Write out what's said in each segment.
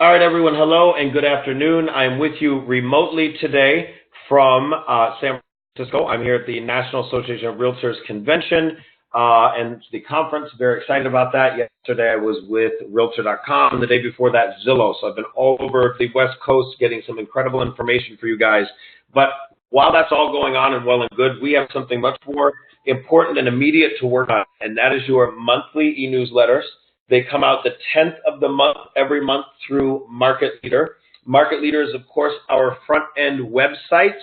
All right, everyone, hello and good afternoon. I'm with you remotely today from San Francisco. I'm here at the National Association of Realtors Convention and the conference. Very excited about that. Yesterday I was with Realtor.com, and the day before that Zillow. So I've been all over the West Coast getting some incredible information for you guys. But while that's all going on and well and good, we have something much more important and immediate to work on, and that is your monthly e-newsletters. They come out the 10th of the month, every month through Market Leader. Market Leader is, of course, our front-end websites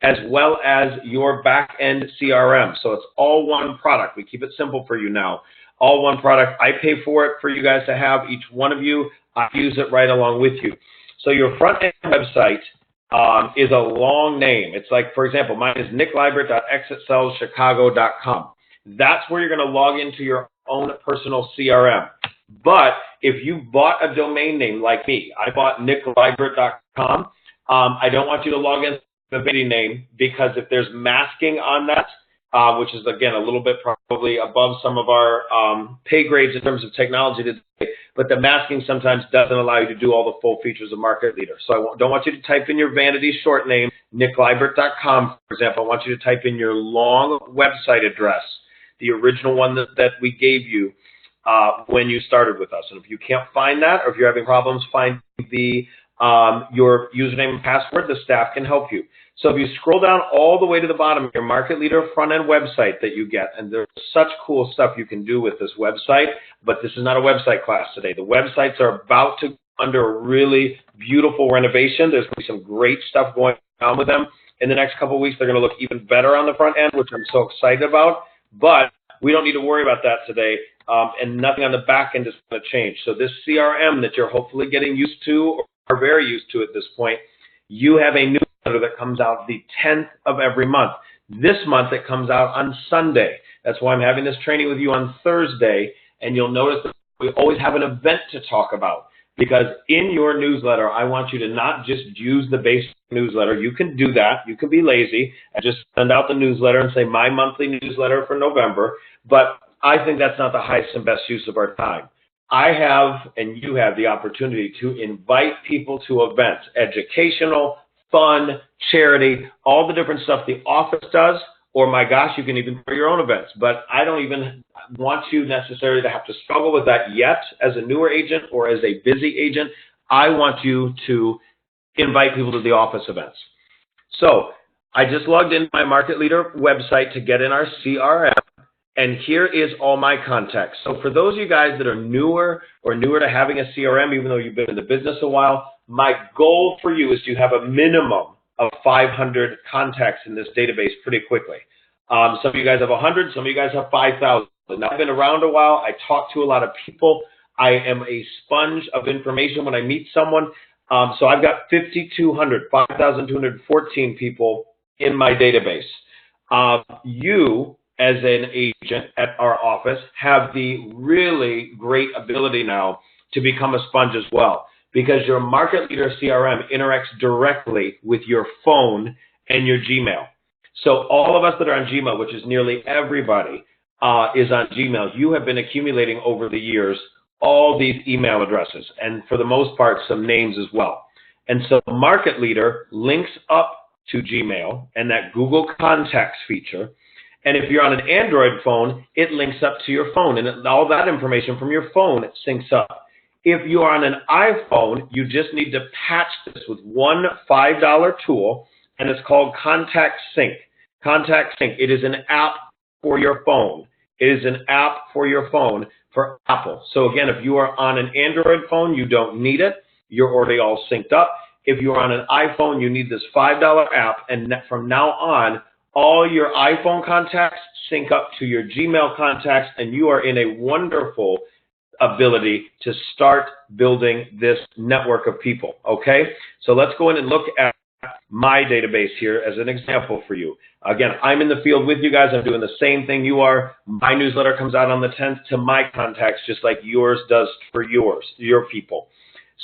as well as your back-end CRM. So it's all one product. We keep it simple for you now. All one product. I pay for it for you guys to have, each one of you. I use it right along with you. So your front-end website is a long name. It's like, for example, mine is nicklibert.exitsellschicago.com. That's where you're going to log into your own personal CRM. But if you bought a domain name like me, I bought nicklibert.com, I don't want you to log in the vanity name, because if there's masking on that, which is, again, a little bit probably above some of our pay grades in terms of technology today, but the masking sometimes doesn't allow you to do all the full features of Market Leader. So I don't want you to type in your vanity short name, nicklibert.com, for example. I want you to type in your long website address, the original one that we gave you when you started with us. And if you can't find that, or if you're having problems finding your username and password, the staff can help you. So if you scroll down all the way to the bottom, your Market Leader front-end website that you get, and there's such cool stuff you can do with this website, but this is not a website class today. The websites are about to go under a really beautiful renovation. There's going to be some great stuff going on with them. In the next couple of weeks, they're going to look even better on the front end, which I'm so excited about. But we don't need to worry about that today, and nothing on the back end is going to change. So this CRM that you're hopefully getting used to, or are very used to at this point, you have a newsletter that comes out the 10th of every month. This month it comes out on Sunday. That's why I'm having this training with you on Thursday, and you'll notice that we always have an event to talk about. Because in your newsletter, I want you to not just use the basic newsletter. You can do that. You can be lazy and just send out the newsletter and say, my monthly newsletter for November. But I think that's not the highest and best use of our time. I have, and you have, the opportunity to invite people to events, educational, fun, charity, all the different stuff the office does, or my gosh, you can even do your own events. But I don't even want you necessarily to have to struggle with that yet as a newer agent or as a busy agent. I want you to invite people to the office events. So I just logged into my Market Leader website to get in our CRM, and here is all my contacts. So for those of you guys that are newer or newer to having a CRM, even though you've been in the business a while, my goal for you is to have a minimum of 500 contacts in this database pretty quickly. Some of you guys have 100, some of you guys have 5,000. Now, I've been around a while. I talk to a lot of people. I am a sponge of information when I meet someone. So I've got 5,214 people in my database. You, as an agent at our office, have the really great ability now to become a sponge as well, because your Market Leader CRM interacts directly with your phone and your Gmail. So all of us that are on Gmail, which is nearly everybody, is on Gmail. You have been accumulating over the years all these email addresses, and for the most part, some names as well. And so Market Leader links up to Gmail and that Google Contacts feature. And if you're on an Android phone, it links up to your phone, and all that information from your phone syncs up. If you are on an iPhone, you just need to patch this with one $5 tool, and it's called Contact Sync. Contact Sync. It is an app for your phone. It is an app for your phone for Apple. So again, if you are on an Android phone, you don't need it. You're already all synced up. If you're on an iPhone, you need this $5 app, and from now on, all your iPhone contacts sync up to your Gmail contacts, and you are in a wonderful ability to start building this network of people, okay? So let's go in and look at my database here as an example for you. Again, I'm in the field with you guys. I'm doing the same thing you are. My newsletter comes out on the 10th to my contacts, just like yours does for your people.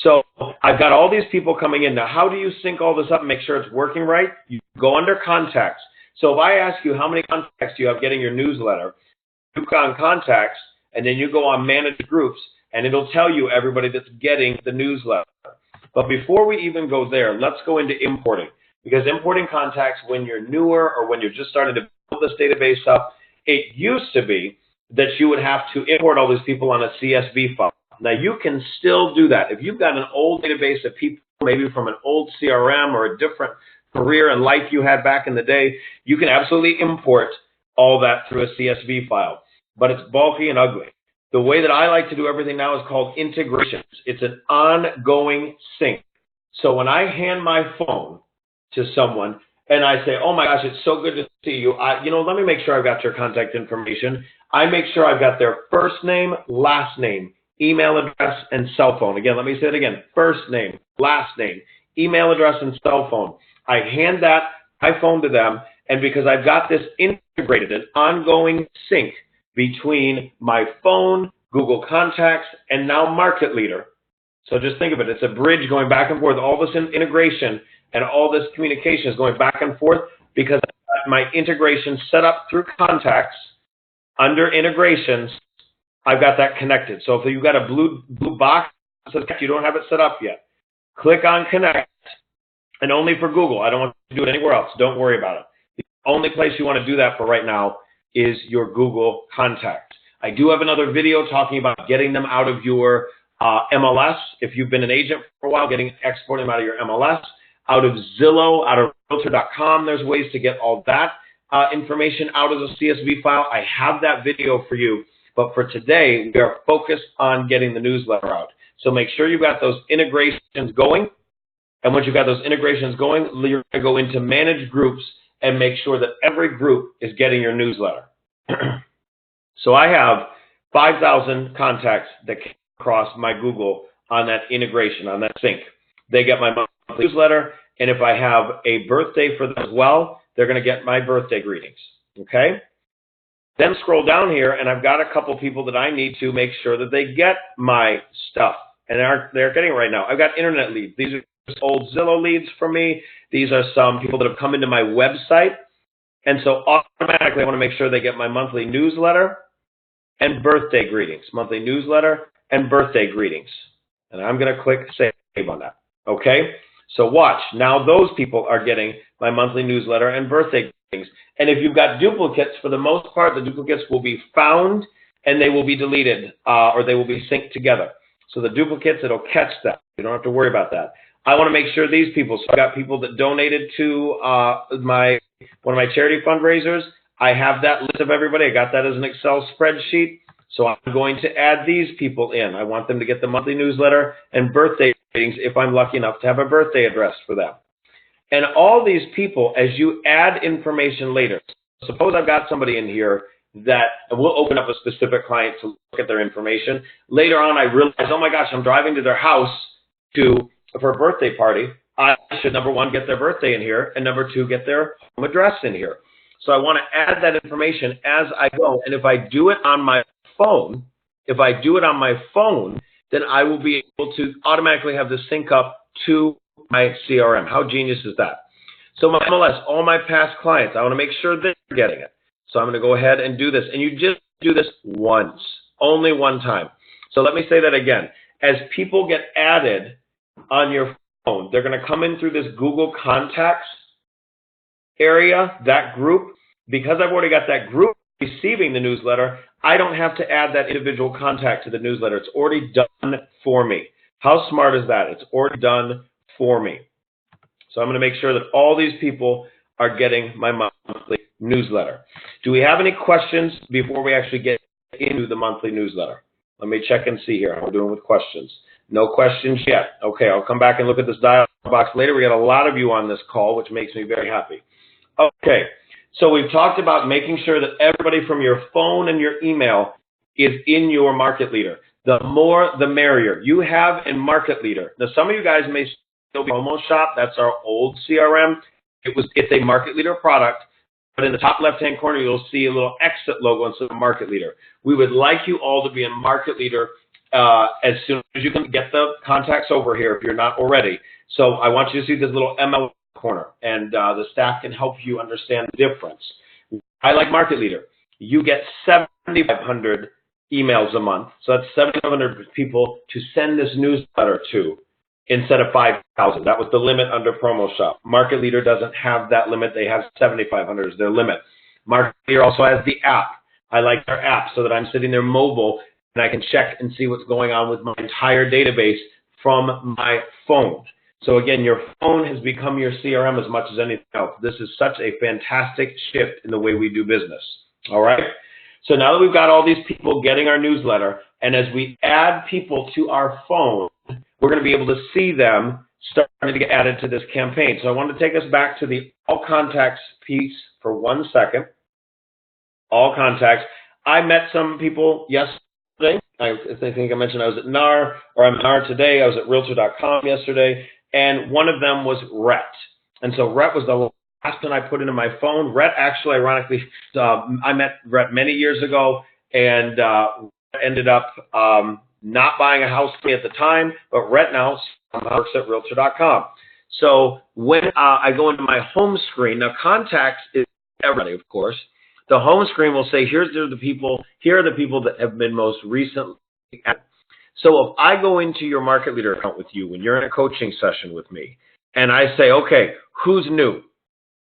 So I've got all these people coming in. Now, how do you sync all this up and make sure it's working right? You go under Contacts. So if I ask you how many contacts do you have getting your newsletter, you click on Contacts, and then you go on Manage Groups. and it'll tell you everybody that's getting the newsletter. But before we even go there, let's go into importing, because importing contacts when you're newer or when you're just starting to build this database up, it used to be that you would have to import all these people on a CSV file. Now, you can still do that. If you've got an old database of people, maybe from an old CRM or a different career and life you had back in the day, you can absolutely import all that through a CSV file. But it's bulky and ugly. The way that I like to do everything now is called integrations. It's an ongoing sync. So when I hand my phone to someone and I say, oh my gosh, it's so good to see you, let me make sure I've got your contact information. I make sure I've got their first name, last name, email address, and cell phone. Again, let me say it again. First name, last name, email address, and cell phone. I hand that iPhone to them, and because I've got this integrated, an ongoing sync between my phone, Google Contacts, and now Market Leader. So just think of it. It's a bridge going back and forth. All this integration and all this communication is going back and forth because I've got my integration set up through contacts. Under integrations, I've got that connected. So if you've got a blue box that says you don't have it set up yet, click on Connect, and only for Google. I don't want to do it anywhere else. Don't worry about it. The only place you want to do that for right now is your Google Contacts. I do have another video talking about getting them out of your MLS. If you've been an agent for a while, exporting them out of your MLS, out of Zillow, out of Realtor.com. There's ways to get all that information out of the CSV file. I have that video for you. But for today, we are focused on getting the newsletter out. So make sure you've got those integrations going. And once you've got those integrations going, you're going to go into manage groups and make sure that every group is getting your newsletter. So I have 5,000 contacts that came across my Google on that integration, on that sync. They get my monthly newsletter, and if I have a birthday for them as well, they're going to get my birthday greetings, okay? Then scroll down here, and I've got a couple people that I need to make sure that they get my stuff, and they're getting it right now. I've got internet leads. These are just old Zillow leads for me. These are some people that have come into my website, and so automatically I want to make sure they get my monthly newsletter and birthday greetings, monthly newsletter and birthday greetings. And I'm going to click save on that, okay? So watch. Now those people are getting my monthly newsletter and birthday greetings. And if you've got duplicates, for the most part, the duplicates will be found and they will be deleted or they will be synced together. So the duplicates, it'll catch that. You don't have to worry about that. I want to make sure these people, so I've got people that donated to one of my charity fundraisers. I have that list of everybody. I got that as an Excel spreadsheet. So I'm going to add these people in. I want them to get the monthly newsletter and birthday greetings if I'm lucky enough to have a birthday address for them. And all these people, as you add information later, suppose I've got somebody in here that will open up a specific client to look at their information. Later on, I realize, oh my gosh, I'm driving to their house for a birthday party. I should, number one, get their birthday in here, and number two, get their home address in here. So I want to add that information as I go. And if I do it on my phone, then I will be able to automatically have this sync up to my CRM. How genius is that? So my MLS, all my past clients, I want to make sure they're getting it. So I'm going to go ahead and do this. And you just do this once, only one time. So let me say that again. As people get added on your phone, they're going to come in through this Google Contacts area, that group. Because I've already got that group receiving the newsletter, I don't have to add that individual contact to the newsletter. It's already done for me. How smart is that? It's already done for me. So I'm going to make sure that all these people are getting my monthly newsletter. Do we have any questions before we actually get into the monthly newsletter? Let me check and see here how we're doing with questions. No questions yet. Okay, I'll come back and look at this dialog box later. We got a lot of you on this call, which makes me very happy. Okay, so we've talked about making sure that everybody from your phone and your email is in your Market Leader. The more, the merrier. You have in Market Leader. Now, some of you guys may still be Homo Shop. That's our old CRM. It's a Market Leader product, but in the top left-hand corner, you'll see a little exit logo instead of Market Leader. We would like you all to be in Market Leader as soon as you can get the contacts over here if you're not already. So I want you to see this little ML corner, and the staff can help you understand the difference. I like Market Leader. You get 7,500 emails a month. So that's 700 people to send this newsletter to instead of 5,000. That was the limit under Promo Shop. Market Leader doesn't have that limit. They have 7,500 as their limit. Market Leader also has the app. I like their app so that I'm sitting there mobile and I can check and see what's going on with my entire database from my phone. So again, your phone has become your CRM as much as anything else. This is such a fantastic shift in the way we do business. All right? So now that we've got all these people getting our newsletter, and as we add people to our phone, we're going to be able to see them starting to get added to this campaign. So I want to take us back to the all contacts piece for 1 second. All contacts. I met some people yesterday. I think I mentioned I was at NAR, or I'm at NAR today. I was at Realtor.com yesterday, and one of them was Rhett. And so Rhett was the last one I put into my phone. Rhett actually, ironically, I met Rhett many years ago, and ended up not buying a house for me at the time, but Rhett now works at Realtor.com. So when I go into my home screen, now contacts is everybody, of course. The home screen will say, here are the people that have been most recently added. So if I go into your Market Leader account with you when you're in a coaching session with me, and I say, okay, who's new?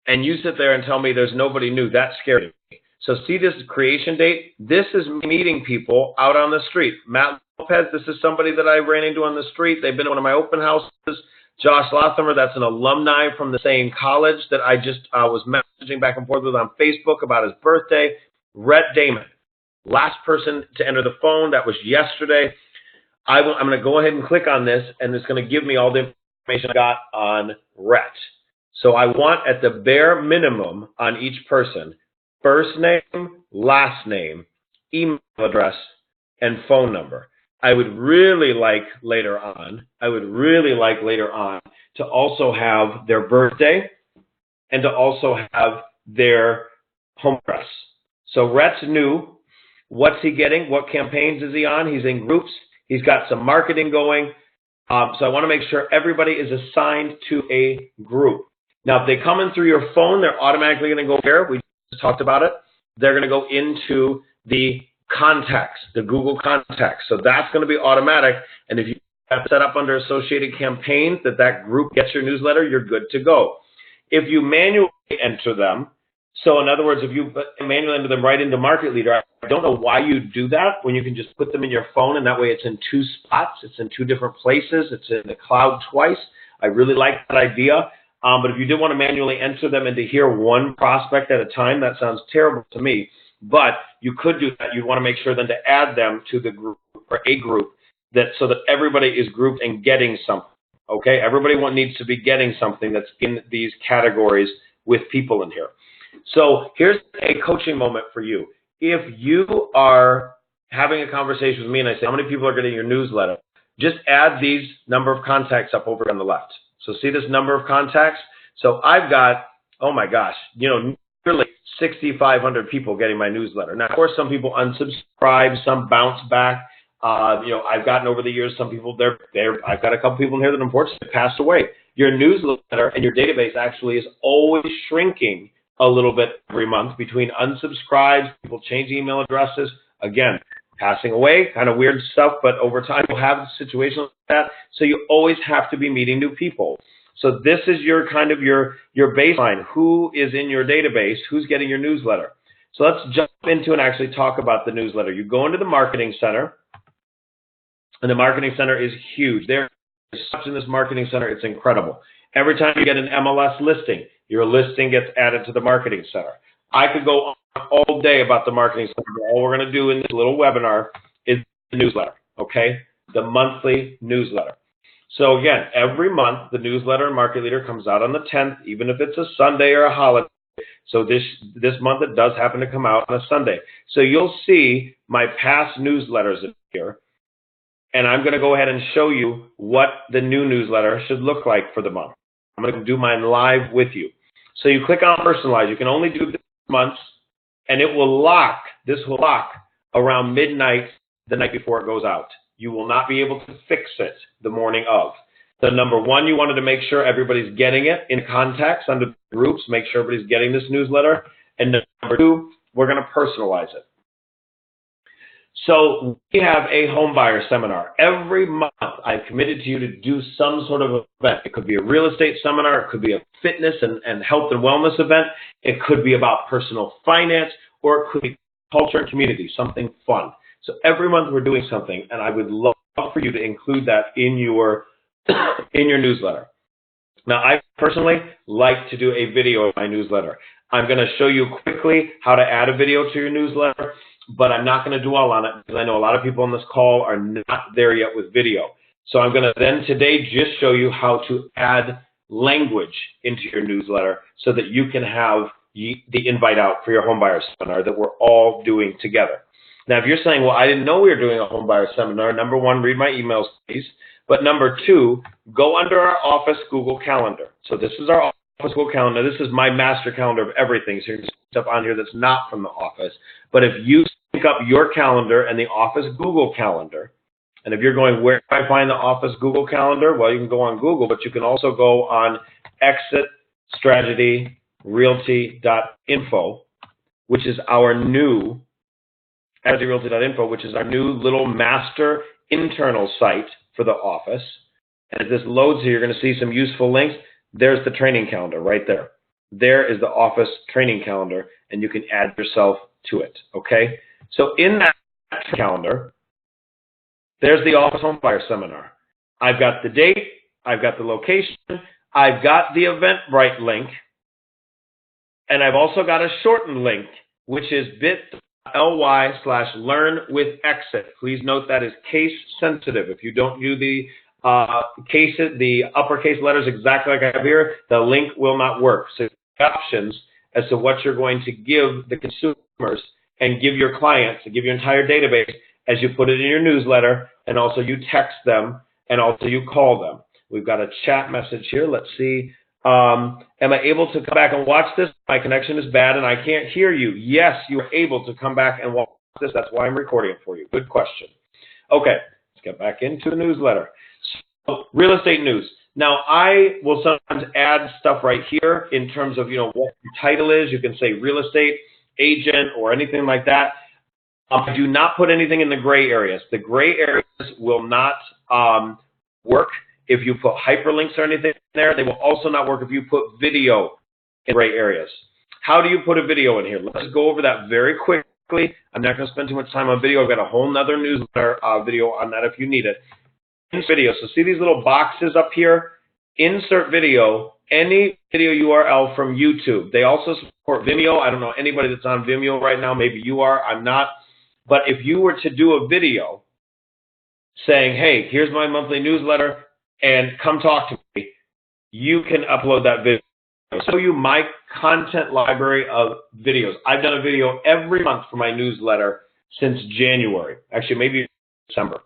And you sit there and tell me there's nobody new, that scared me. So see this creation date? This is meeting people out on the street. Matt Lopez, this is somebody that I ran into on the street. They've been to one of my open houses. Josh Lothamer, that's an alumni from the same college that I just was messaging back and forth with on Facebook about his birthday. Rhett Damon, last person to enter the phone. That was yesterday. I'm going to go ahead and click on this, and it's going to give me all the information I got on Rhett. So I want, at the bare minimum on each person, first name, last name, email address, and phone number. I would really like later on to also have their birthday and to also have their home address. So Rhett's new. What's he getting? What campaigns is he on? He's in groups. He's got some marketing going. So I want to make sure everybody is assigned to a group. Now, if they come in through your phone, they're automatically going to go where? We just talked about it. They're going to go into the contacts, the Google contacts. So that's going to be automatic. And if you have set up under associated campaigns that group gets your newsletter, you're good to go. If you manually enter them, so in other words, if you manually enter them right into Market Leader, I don't know why you do that when you can just put them in your phone, and that way it's in 2 spots. It's in 2 different places. It's in the cloud twice. I really like that idea. But if you did want to manually enter them into here, 1 prospect at a time, that sounds terrible to me. But you could do that. You'd want to make sure then to add them to the group or a group so that everybody is grouped and getting something. Okay, everybody needs to be getting something that's in these categories with people in here. So here's a coaching moment for you. If you are having a conversation with me and I say, how many people are getting your newsletter? Just add these number of contacts up over on the left. So see this number of contacts? So I've got, oh my gosh, nearly 6,500 people getting my newsletter. Now, of course, some people unsubscribe, some bounce back. I've gotten over the years, some people, I've got a couple people in here that unfortunately passed away. Your newsletter and your database actually is always shrinking a little bit every month between unsubscribes, people changing email addresses, again, passing away, kind of weird stuff, but over time you'll have situations like that. So you always have to be meeting new people. So this is your kind of your baseline. Who is in your database? Who's getting your newsletter? So let's jump into and actually talk about the newsletter. You go into the Marketing Center, and the Marketing Center is huge. There is such in this Marketing Center, it's incredible. Every time you get an MLS listing, your listing gets added to the Marketing Center. I could go on all day about the Marketing Center, but all we're going to do in this little webinar is the newsletter, okay? The monthly newsletter. So again, every month, the newsletter in Market Leader comes out on the 10th, even if it's a Sunday or a holiday. So this month, it does happen to come out on a Sunday. So you'll see my past newsletters in here, and I'm going to go ahead and show you what the new newsletter should look like for the month. I'm going to do mine live with you. So you click on Personalize. You can only do this month, and this will lock around midnight the night before it goes out. You will not be able to fix it the morning of. So number 1, you wanted to make sure everybody's getting it in contacts under groups, make sure everybody's getting this newsletter. And number 2, we're going to personalize it. So we have a home buyer seminar. Every month I've committed to you to do some sort of event. It could be a real estate seminar. It could be a fitness and health and wellness event. It could be about personal finance, or it could be culture and community, something fun. So every month we're doing something, and I would love for you to include that in your newsletter. Now, I personally like to do a video in my newsletter. I'm going to show you quickly how to add a video to your newsletter, but I'm not going to dwell on it because I know a lot of people on this call are not there yet with video. So I'm going to then today just show you how to add language into your newsletter so that you can have the invite out for your homebuyer seminar that we're all doing together. Now, if you're saying, well, I didn't know we were doing a homebuyer seminar, number one, read my emails, please. But number two, go under our office Google Calendar. So this is our office Google Calendar. This is my master calendar of everything. So there's stuff on here that's not from the office. But if you sync up your calendar and the office Google Calendar, and if you're going, where do I find the office Google Calendar? Well, you can go on Google, but you can also go on exitstrategyrealty.info, which is our new Realty.info, which is our new little master internal site for the office. And as this loads here, you're going to see some useful links. There's the training calendar right there. There is the office training calendar, and you can add yourself to it, okay? So in that calendar, there's the office homebuyer seminar. I've got the date, I've got the location, I've got the Eventbrite link, and I've also got a shortened link, which is bit.ly/learnwithexit. Please note that is case sensitive. If you don't do the uppercase letters exactly like I have here, the link will not work. So options as to what you're going to give the consumers and give your clients, and give your entire database as you put it in your newsletter, and also you text them, and also you call them. We've got a chat message here. Let's see. Am I able to come back and watch this? My connection is bad and I can't hear you. Yes, you are able to come back and watch this. That's why I'm recording it for you. Good question. Okay, let's get back into the newsletter. So, real estate news. Now, I will sometimes add stuff right here in terms of, what your title is. You can say real estate agent or anything like that. I do not put anything in the gray areas. The gray areas will not work if you put hyperlinks or anything there. They will also not work if you put video in gray areas. How do you put a video in here? Let's go over that very quickly. I'm not going to spend too much time on video. I've got a whole nother newsletter video on that if you need it. Insert video. So see these little boxes up here? Insert video, any video URL from YouTube. They also support Vimeo. I don't know anybody that's on Vimeo right now. Maybe you are. I'm not. But if you were to do a video saying, hey, here's my monthly newsletter, and come talk to me, you can upload that video. I'll show you my content library of videos. I've done a video every month for my newsletter since January, actually maybe December.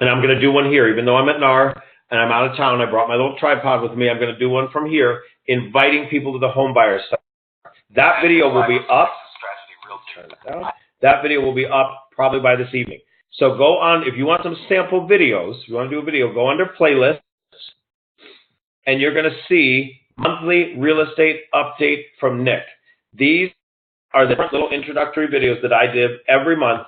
And I'm going to do one here, even though I'm at NAR and I'm out of town. I brought my little tripod with me. I'm going to do one from here, inviting people to the home buyer site. That video will be up. Turn it down. That video will be up probably by this evening. So go on, if you want some sample videos, if you want to do a video, go under playlists, and you're going to see monthly real estate update from Nick. These are the little introductory videos that I did every month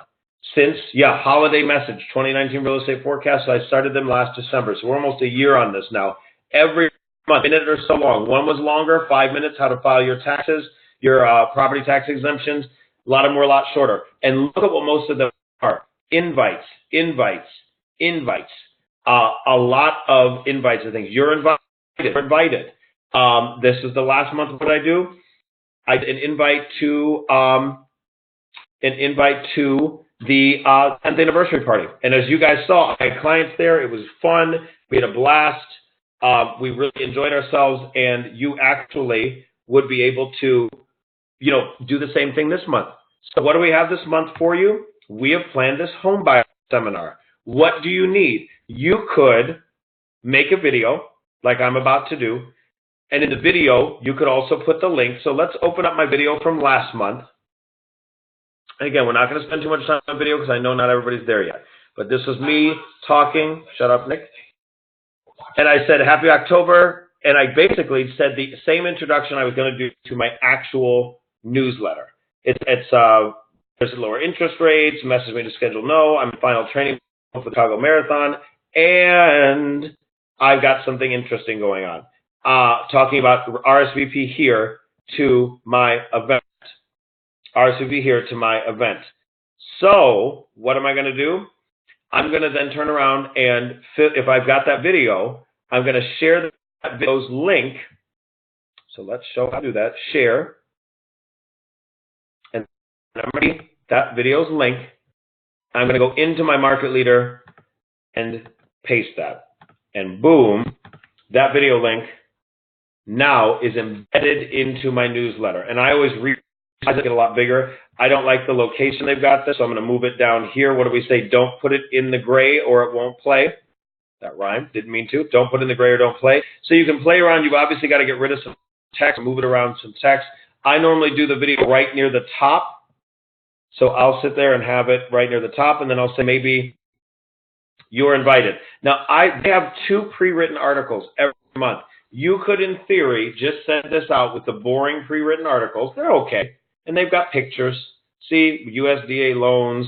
since, holiday message, 2019 real estate forecast. So I started them last December. So we're almost a year on this now. Every month, a minute or so long. One was longer, 5 minutes, how to file your taxes, your property tax exemptions. A lot of them were a lot shorter. And look at what most of them are. Invites. A lot of invites and things. You're invited. This is the last month. What I do? I did an invite to the 10th anniversary party. And as you guys saw, I had clients there. It was fun. We had a blast. We really enjoyed ourselves. And you actually would be able to, do the same thing this month. So what do we have this month for you? We have planned this home buyer seminar. What do you need? You could make a video like I'm about to do. And in the video, you could also put the link. So let's open up my video from last month. And again, we're not going to spend too much time on video because I know not everybody's there yet. But this was me talking. Shut up, Nick. And I said, Happy October. And I basically said the same introduction I was going to do to my actual newsletter. It's there's lower interest rates, message me to schedule no, I'm in final training for the Chicago Marathon, and I've got something interesting going on. Talking about RSVP here to my event. RSVP here to my event. So what am I going to do? I'm going to then turn around and, if I've got that video, I'm going to share that video's link. So let's show how to do that. Share. And I'm ready. That video's link. I'm going to go into my Market Leader and paste that. And boom, that video link now is embedded into my newsletter. And I always get a lot bigger. I don't like the location they've got this, so I'm going to move it down here. What do we say? Don't put it in the gray or it won't play. That rhymed. Didn't mean to. Don't put it in the gray or don't play. So you can play around. You've obviously got to get rid of some text, move it around some text. I normally do the video right near the top. So I'll sit there and have it right near the top, and then I'll say maybe you're invited. Now, I have 2 pre-written articles every month. You could, in theory, just send this out with the boring pre-written articles. They're okay. And they've got pictures. See, USDA loans,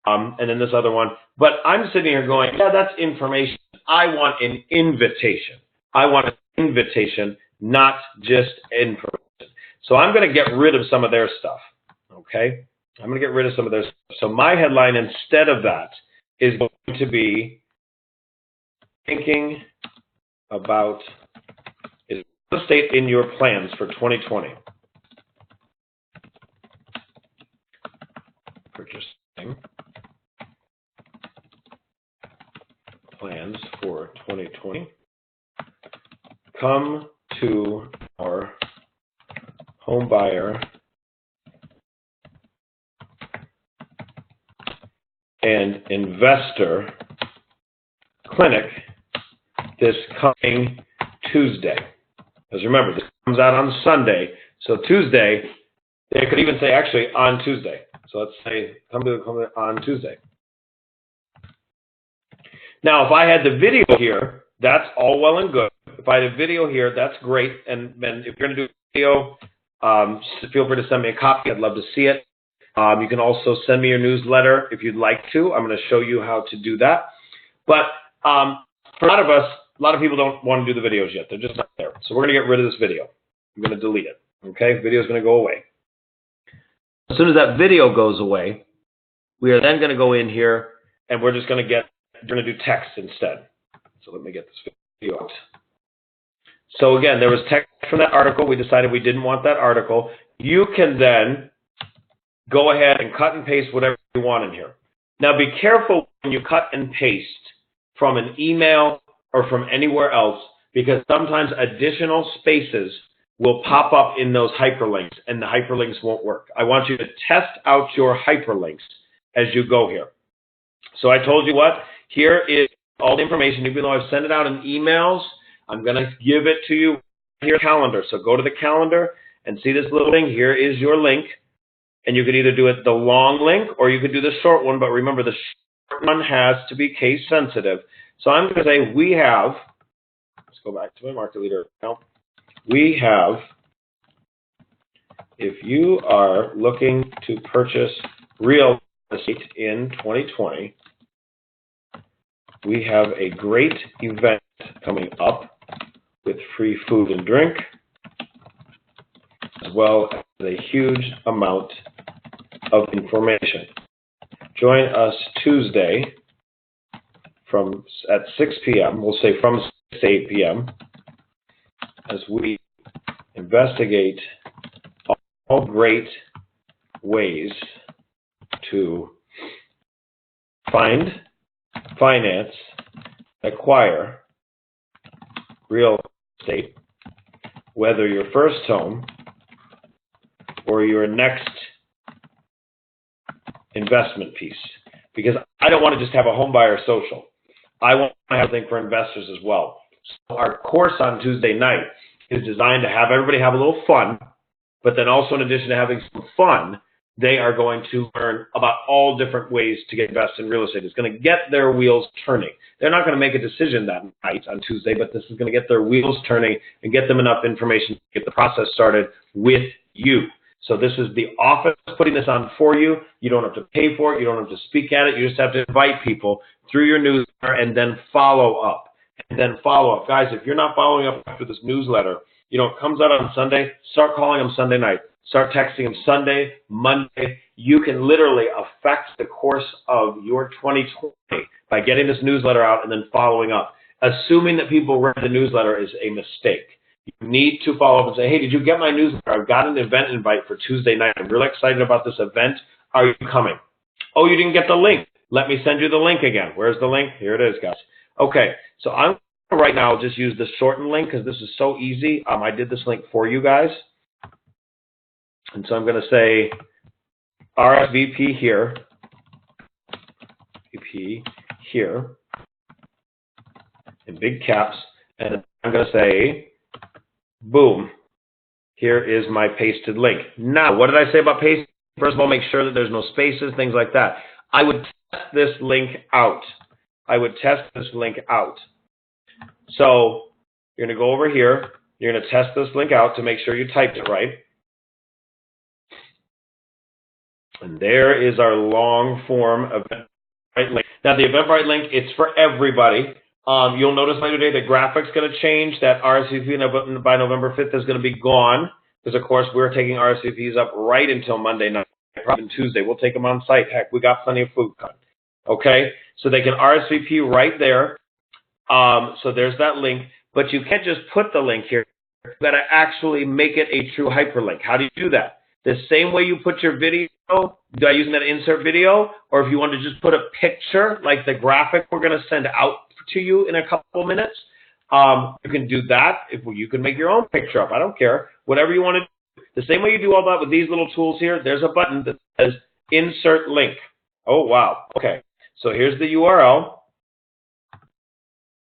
and then this other one. But I'm sitting here going, yeah, that's information. I want an invitation. I want an invitation, not just information. So I'm going to get rid of some of their stuff, okay? I'm going to get rid of some of their stuff. So my headline instead of that is going to be thinking about is real estate in your plans for 2020. Purchasing plans for 2020. Come to our home buyer and investor clinic this coming Tuesday. Because remember, this comes out on Sunday. So Tuesday, they could even say actually on Tuesday. So let's say come on Tuesday. Now, if I had the video here, that's all well and good. If I had a video here, that's great. And if you're going to do a video, feel free to send me a copy. I'd love to see it. You can also send me your newsletter if you'd like to. I'm going to show you how to do that. But for a lot of us, a lot of people don't want to do the videos yet. They're just not there. So we're going to get rid of this video. I'm going to delete it. Okay? Video is going to go away. As soon as that video goes away, we are then going to go in here and we're just going to do text instead. So let me get this video out. So again, there was text from that article. We decided we didn't want that article. You can then go ahead and cut and paste whatever you want in here. Now be careful when you cut and paste from an email or from anywhere else, because sometimes additional spaces will pop up in those hyperlinks and the hyperlinks won't work. I want you to test out your hyperlinks as you go here. So I told you what, here is all the information. Even though I've sent it out in emails, I'm going to give it to you here, calendar. So go to the calendar and see this little thing. Here is your link. And you could either do it the long link or you could do the short one. But remember, the short one has to be case sensitive. So I'm going to say we have, let's go back to my Market Leader account. We have, if you are looking to purchase real estate in 2020, we have a great event coming up with free food and drink, as well as a huge amount of information. Join us Tuesday at 6 p.m. We'll say from 6 to 8 p.m. as we investigate all great ways to find, finance, acquire real estate, whether your first home or your next investment piece. Because I don't want to just have a home buyer social. I want to have something for investors as well. So our course on Tuesday night is designed to have everybody have a little fun, but then also in addition to having some fun, they are going to learn about all different ways to get invested in real estate. It's going to get their wheels turning. They're not going to make a decision that night on Tuesday, but this is going to get their wheels turning and get them enough information to get the process started with you. So this is the office putting this on for you. You don't have to pay for it. You don't have to speak at it. You just have to invite people through your newsletter and then follow up. And then follow up. Guys, if you're not following up after this newsletter, it comes out on Sunday, start calling them Sunday night. Start texting them Sunday, Monday. You can literally affect the course of your 2020 by getting this newsletter out and then following up. Assuming that people read the newsletter is a mistake. You need to follow up and say, hey, did you get my newsletter? I've got an event invite for Tuesday night. I'm really excited about this event. Are you coming? Oh, you didn't get the link. Let me send you the link again. Where's the link? Here it is, guys. Okay, so I'm going to right now just use the shortened link because this is so easy. I did this link for you guys. And so I'm going to say RSVP here, VP here, in big caps, and I'm going to say, boom, here is my pasted link. Now, what did I say about pasting? First of all, make sure that there's no spaces, things like that. I would test this link out. So you're going to go over here. You're going to test this link out to make sure you typed it right. And there is our long form Eventbrite link. Now, the Eventbrite link, it's for everybody. You'll notice later today the graphic's going to change. That RSVP by November 5th is going to be gone because, of course, we're taking RSVPs up right until Monday night, probably Tuesday. We'll take them on site. Heck, we got plenty of food coming. Okay? So they can RSVP right there. So there's that link. But you can't just put the link here. You've got to actually make it a true hyperlink. How do you do that? The same way you put your video, do I use that insert video? Or if you want to just put a picture, like the graphic we're going to send out to you in a couple minutes, you can do that. You can make your own picture up. I don't care. Whatever you want to do. The same way you do all that with these little tools here, there's a button that says Insert Link. Oh, wow. Okay. So here's the URL.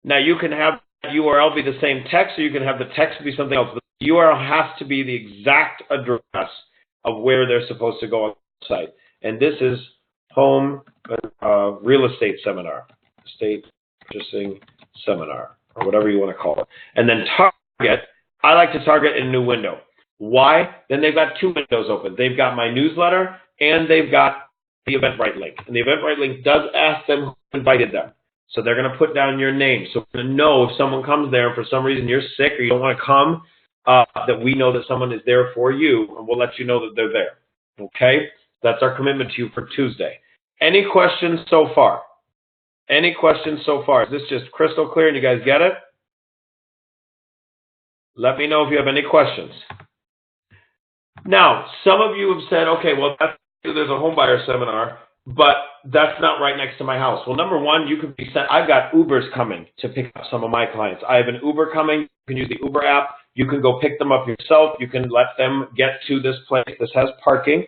Now, you can have that URL be the same text, or you can have the text be something else. The URL has to be the exact address of where they're supposed to go on the site. And this is Home Real Estate Seminar, Estate Purchasing Seminar, or whatever you want to call it. And then target, I like to target in a new window. Why? Then they've got two windows open. They've got my newsletter, and they've got the Eventbrite link. And the Eventbrite link does ask them who invited them. So they're going to put down your name. So we're going to know if someone comes there and for some reason you're sick or you don't want to come, that we know that someone is there for you, and we'll let you know that they're there. Okay? That's our commitment to you for Tuesday. Any questions so far? Any questions so far? Is this just crystal clear and you guys get it? Let me know if you have any questions. Now, some of you have said, okay, well, there's a home buyer seminar, but that's not right next to my house. Well, number one, you could be sent. I've got Ubers coming to pick up some of my clients. I have an Uber coming. You can use the Uber app. You can go pick them up yourself. You can let them get to this place. This has parking.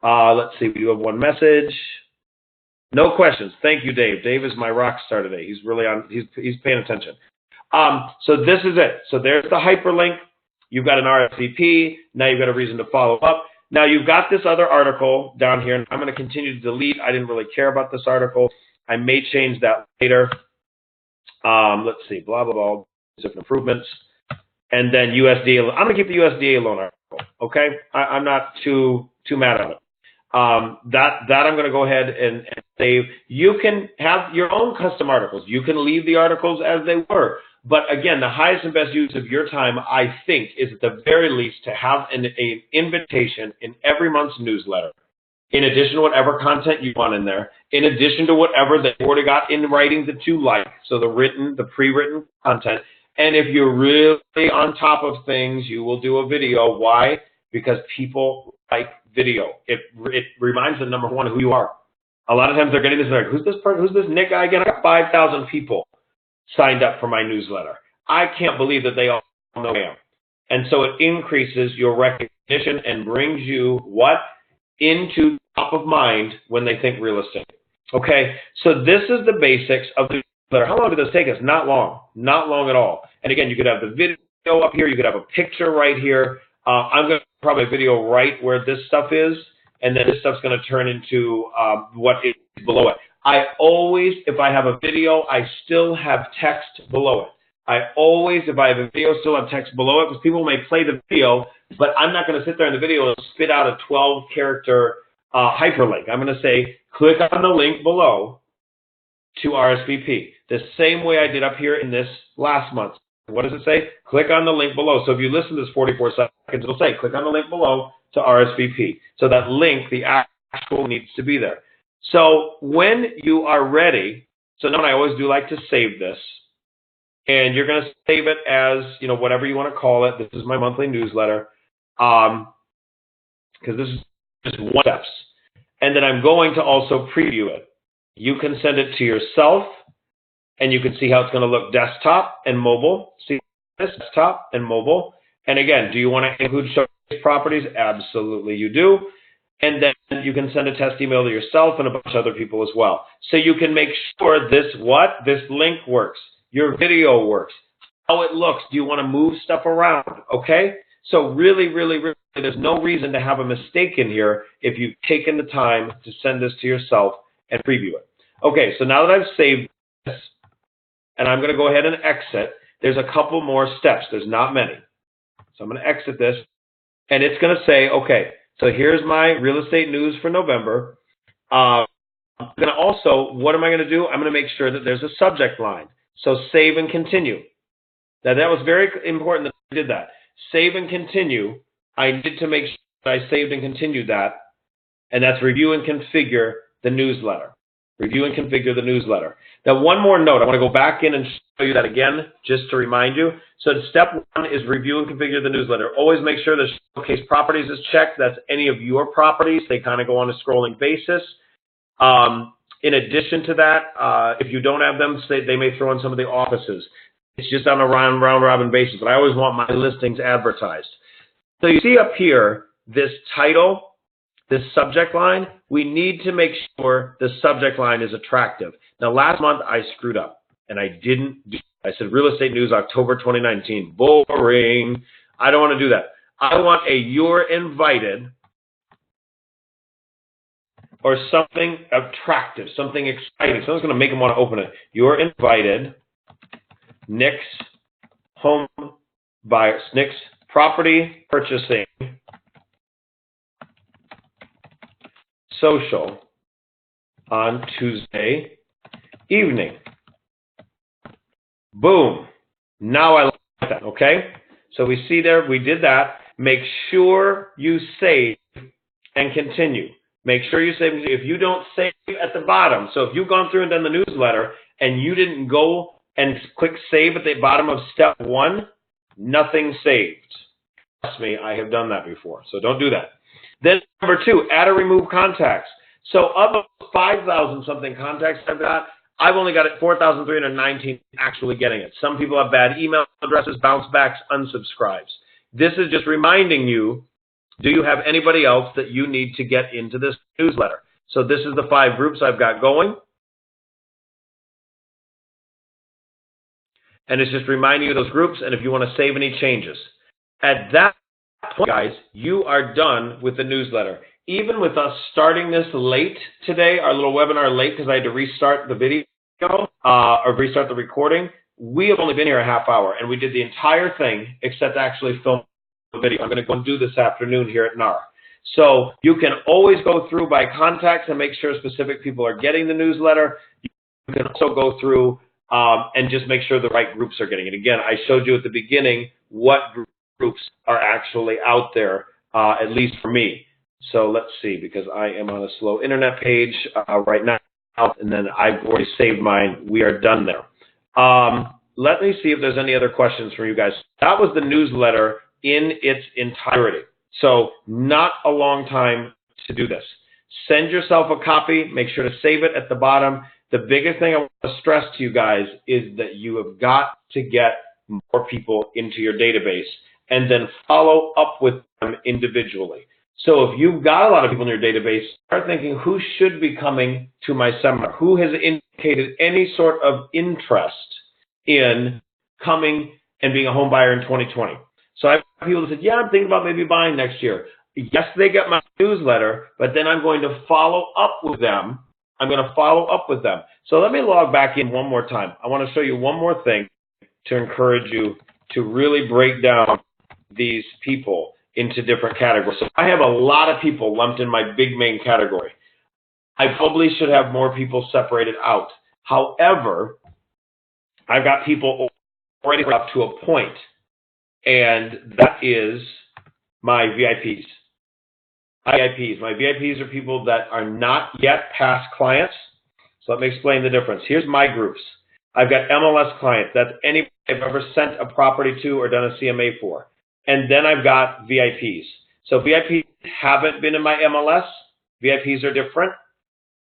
Let's see. We do have one message. No questions. Thank you, Dave. Dave is my rock star today. He's really on. He's paying attention. So this is it. So there's the hyperlink. You've got an RSVP. Now you've got a reason to follow up. Now you've got this other article down here, and I'm going to continue to delete. I didn't really care about this article. I may change that later. Let's see. Blah, blah, blah. Different improvements. And then USDA. I'm going to keep the USDA loan article. Okay? I'm not too mad at it. That I'm going to go ahead and save. You can have your own custom articles. You can leave the articles as they were. But again, the highest and best use of your time, I think, is at the very least to have an invitation in every month's newsletter, in addition to whatever content you want in there, in addition to whatever they've already got in writing that you like, so the pre-written content. And if you're really on top of things, you will do a video. Why? Because people like video. It reminds them, number one, who you are. A lot of times they're getting this, like, who's this person? Who's this Nick guy again? I got 5,000 people signed up for my newsletter. I can't believe that they all know I am. And so it increases your recognition and brings you what? Into top of mind when they think real estate. Okay, so this is the basics of the newsletter. How long did this take us? Not long. Not long at all. And again, you could have the video up here. You could have a picture right here. I'm going to probably a video right where this stuff is, and then this stuff's going to turn into what is below it. I always, if I have a video, I still have text below it. I always, if I have a video, still have text below it, because people may play the video, but I'm not going to sit there in the video and spit out a 12-character hyperlink. I'm going to say, click on the link below to RSVP. The same way I did up here in this last month. What does it say? Click on the link below. So if you listen to this 44 seconds, it'll say, click on the link below to RSVP. So that link, the actual, needs to be there. So when you are ready, so now I always do like to save this. And you're going to save it as, whatever you want to call it. This is my monthly newsletter. Because this is just one steps. And then I'm going to also preview it. You can send it to yourself, and you can see how it's going to look desktop and mobile. See this, desktop and mobile. And again, do you want to include showcase properties? Absolutely you do. And then you can send a test email to yourself and a bunch of other people as well. So you can make sure this link works. Your video works. How it looks. Do you want to move stuff around? Okay? So really, really, really, there's no reason to have a mistake in here if you've taken the time to send this to yourself and preview it. Okay, so now that I've saved this, and I'm going to go ahead and exit, there's a couple more steps. There's not many. So I'm going to exit this, and it's going to say, okay, so here's my real estate news for November. I'm going to also, what am I going to do? I'm going to make sure that there's a subject line. So save and continue. Now that was very important that I did that. Save and continue. I need to make sure that I saved and continued that, and that's review and configure the newsletter. Review and configure the newsletter. Now, one more note. I want to go back in and show you that again, just to remind you. So step one is review and configure the newsletter. Always make sure the showcase properties is checked. That's any of your properties. They kind of go on a scrolling basis. In addition to that, if you don't have them, they may throw in some of the offices. It's just on a round robin basis, but I always want my listings advertised. So you see up here, this title, this subject line, we need to make sure the subject line is attractive. Now, last month I screwed up, and I didn't do it. I said Real Estate News October 2019. Boring. I don't want to do that. I want a you're invited or something attractive, something exciting. Something's going to make them want to open it. You're invited. Nick's home buyers, Nick's property purchasing social on Tuesday evening. Boom. Now I like that, okay? So we see there, we did that. Make sure you save and continue. Make sure you save. If you don't save at the bottom, so if you've gone through and done the newsletter and you didn't go and click save at the bottom of step one, nothing saved. Trust me, I have done that before, so don't do that. Then number two, add or remove contacts. So of the 5,000 something contacts I've got, I've only got 4,319 actually getting it. Some people have bad email addresses, bounce backs, unsubscribes. This is just reminding you, do you have anybody else that you need to get into this newsletter? So this is the 5 groups I've got going. And it's just reminding you of those groups and if you want to save any changes. At that point, guys, you are done with the newsletter. Even with us starting this late today, our little webinar late because I had to restart the video or restart the recording, we have only been here a half hour and we did the entire thing except actually film the video. I'm going to go and do this afternoon here at NAR. So you can always go through by contacts and make sure specific people are getting the newsletter. You can also go through and just make sure the right groups are getting it. Again, I showed you at the beginning what groups are actually out there, at least for me. So let's see, because I am on a slow internet page right now, and then I've already saved mine. We are done there. Let me see if there's any other questions from you guys. That was the newsletter in its entirety. So not a long time to do this. Send yourself a copy. Make sure to save it at the bottom. The biggest thing I want to stress to you guys is that you have got to get more people into your database and then follow up with them individually. So if you've got a lot of people in your database, start thinking who should be coming to my seminar, who has indicated any sort of interest in coming and being a home buyer in 2020. So I have people that said, yeah, I'm thinking about maybe buying next year. Yes, they get my newsletter, but then I'm going to follow up with them. I'm going to follow up with them. So let me log back in one more time. I want to show you one more thing to encourage you to really break down these people into different categories. So I have a lot of people lumped in my big main category. I probably should have more people separated out. However, I've got people already up to a point, and that is my VIPs. My VIPs are people that are not yet past clients. So let me explain the difference. Here's my groups. I've got MLS clients. That's anybody I've ever sent a property to or done a CMA for. And then I've got VIPs. So VIPs haven't been in my MLS. VIPs are different.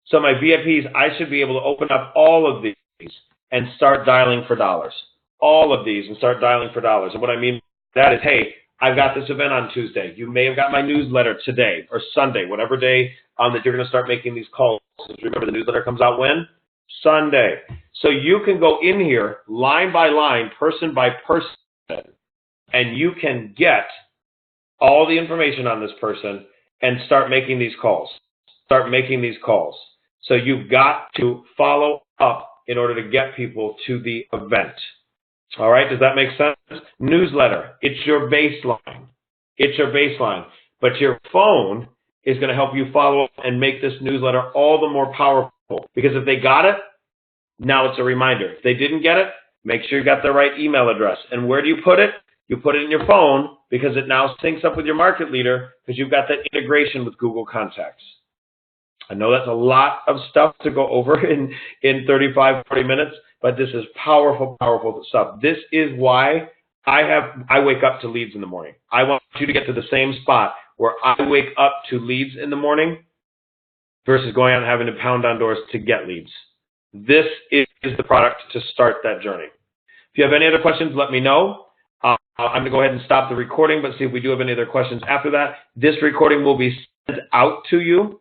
So my VIPs, I should be able to open up all of these and start dialing for dollars. All of these and start dialing for dollars. And what I mean by that is, hey, I've got this event on Tuesday. You may have got my newsletter today or Sunday, whatever day that you're going to start making these calls. Remember, the newsletter comes out when? Sunday. So you can go in here line by line, person by person, and you can get all the information on this person and start making these calls. Start making these calls. So you've got to follow up in order to get people to the event. All right, does that make sense? Newsletter, it's your baseline. It's your baseline. But your phone is going to help you follow up and make this newsletter all the more powerful. Because if they got it, now it's a reminder. If they didn't get it, make sure you got the right email address. And where do you put it? You put it in your phone because it now syncs up with your market leader because you've got that integration with Google Contacts. I know that's a lot of stuff to go over in 35, 40 minutes, but this is powerful, powerful stuff. This is why I wake up to leads in the morning. I want you to get to the same spot where I wake up to leads in the morning versus going out and having to pound on doors to get leads. This is the product to start that journey. If you have any other questions, let me know. I'm going to go ahead and stop the recording, but see if we do have any other questions after that. This recording will be sent out to you